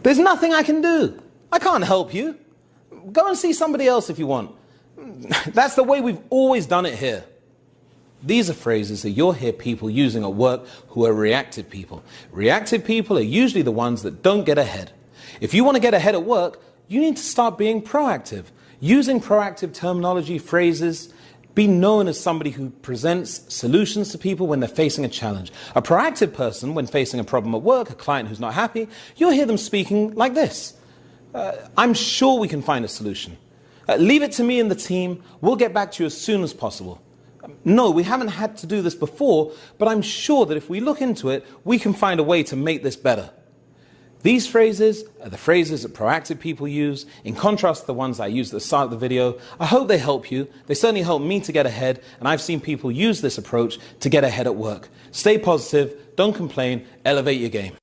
There's nothing I can do. I can't help you. Go and see somebody else if you want. That's the way we've always done it here. These are phrases that you'll hear people using at work who are reactive people. Reactive people are usually the ones that don't get ahead. If you want to get ahead at work, you need to start being proactive. Using proactive terminology, phrases, be known as somebody who presents solutions to people when they're facing a challenge. A proactive person, when facing a problem at work, a client who's not happy, you'll hear them speaking like this. I'm sure we can find a solution. Leave it to me and the team. We'll get back to you as soon as possible. No, we haven't had to do this before, but I'm sure that if we look into it, we can find a way to make this better. These phrases are the phrases that proactive people use, in contrast to the ones I used at the start of the video. I hope they help you. They certainly help me to get ahead, and I've seen people use this approach to get ahead at work. Stay positive, don't complain, elevate your game.